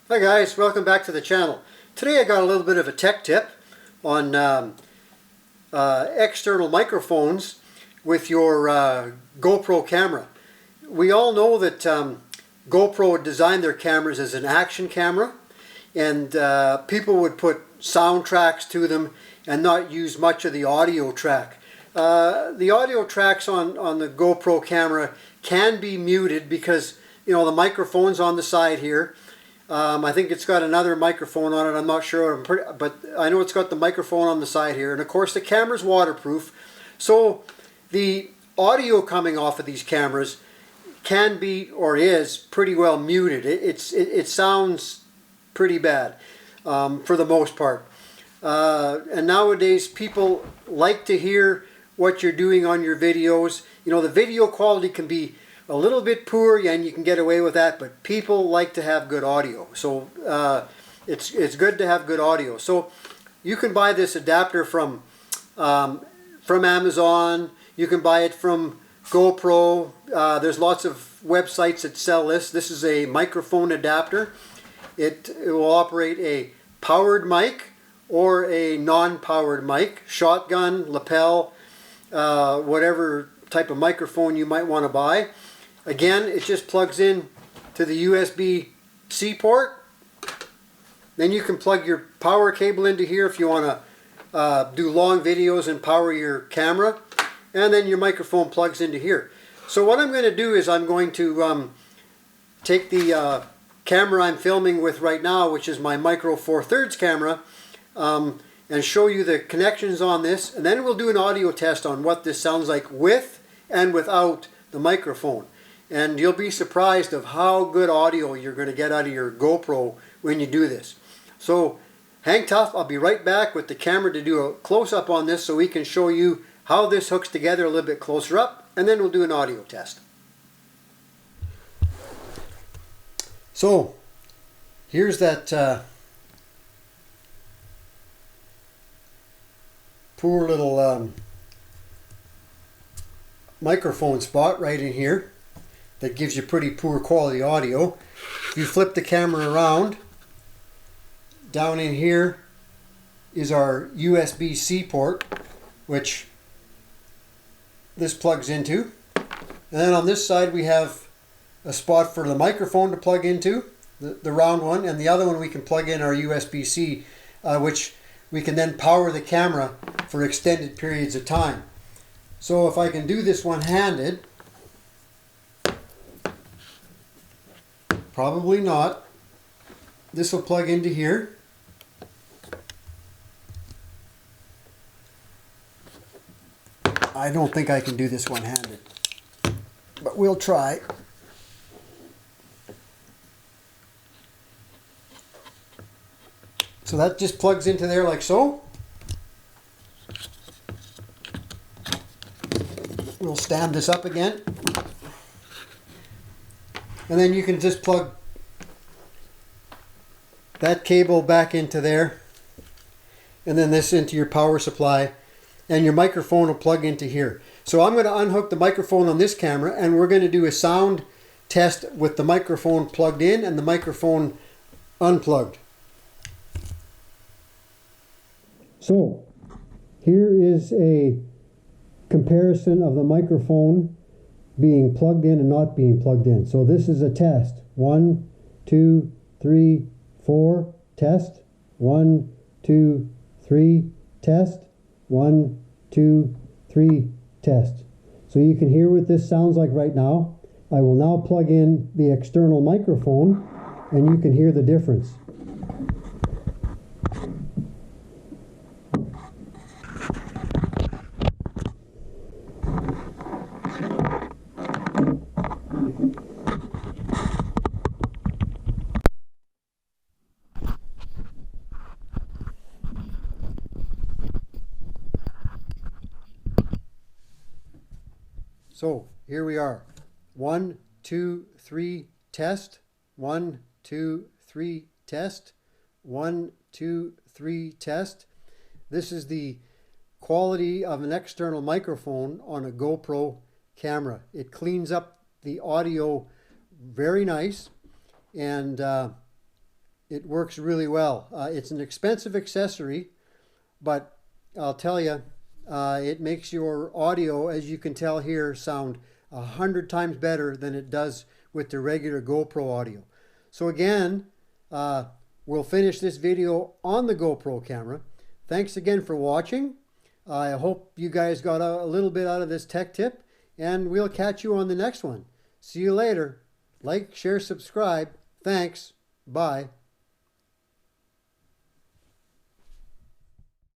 Hi guys, welcome back to the channel. Today I got a little bit of a tech tip on external microphones with your GoPro camera. We all know that GoPro designed their cameras as an action camera, and people would put soundtracks to them and not use much of the audio track. The audio tracks on the GoPro camera can be muted because, you know, the microphone's on the side here. I think it's got another microphone on it, I'm not sure, but I know it's got the microphone on the side here. And of course the camera's waterproof, so the audio coming off of these cameras can be, or is, pretty well muted. It sounds pretty bad for the most part. And nowadays people like to hear what you're doing on your videos. You know, the video quality can be a little bit poor and you can get away with that, but people like to have good audio. So it's good to have good audio. So you can buy this adapter from Amazon. You can buy it from GoPro. There's lots of websites that sell this. This is a microphone adapter. It will operate a powered mic or a non-powered mic, shotgun, lapel, whatever type of microphone you might want to buy. Again, it just plugs in to the USB-C port. Then you can plug your power cable into here if you want to do long videos and power your camera. And then your microphone plugs into here. So what I'm going to do is I'm going to take the camera I'm filming with right now, which is my Micro Four Thirds camera, and show you the connections on this. And then we'll do an audio test on what this sounds like with and without the microphone. And you'll be surprised of how good audio you're going to get out of your GoPro when you do this. So hang tough, I'll be right back with the camera to do a close-up on this so we can show you how this hooks together a little bit closer up, and then we'll do an audio test. So here's that poor little microphone spot right in here that gives you pretty poor quality audio. If you flip the camera around, down in here is our USB-C port, which this plugs into. And then on this side we have a spot for the microphone to plug into, the round one, and the other one we can plug in our USB-C, which we can then power the camera for extended periods of time. So if I can do this one-handed, probably not. This will plug into here. I don't think I can do this one-handed, but we'll try. So that just plugs into there like so. We'll stand this up again. And then you can just plug that cable back into there, and then this into your power supply, and your microphone will plug into here. So I'm going to unhook the microphone on this camera, and we're going to do a sound test with the microphone plugged in and the microphone unplugged. So here is a comparison of the microphone being plugged in and not being plugged in. So this is a test. 1, 2, 3, 4, test. 1, 2, 3, test. 1, 2, 3, test. So you can hear what this sounds like right now. I will now plug in the external microphone and you can hear the difference. So here we are. 1, 2, 3, test. 1, 2, 3, test. 1, 2, 3, test. This is the quality of an external microphone on a GoPro camera. It cleans up the audio very nice, and It works really well. It's an expensive accessory, but I'll tell you, it makes your audio, as you can tell here, sound 100 times better than it does with the regular GoPro audio. So again, we'll finish this video on the GoPro camera. Thanks again for watching. I hope you guys got a little bit out of this tech tip, and we'll catch you on the next one. See you later. Like, share, subscribe. Thanks. Bye.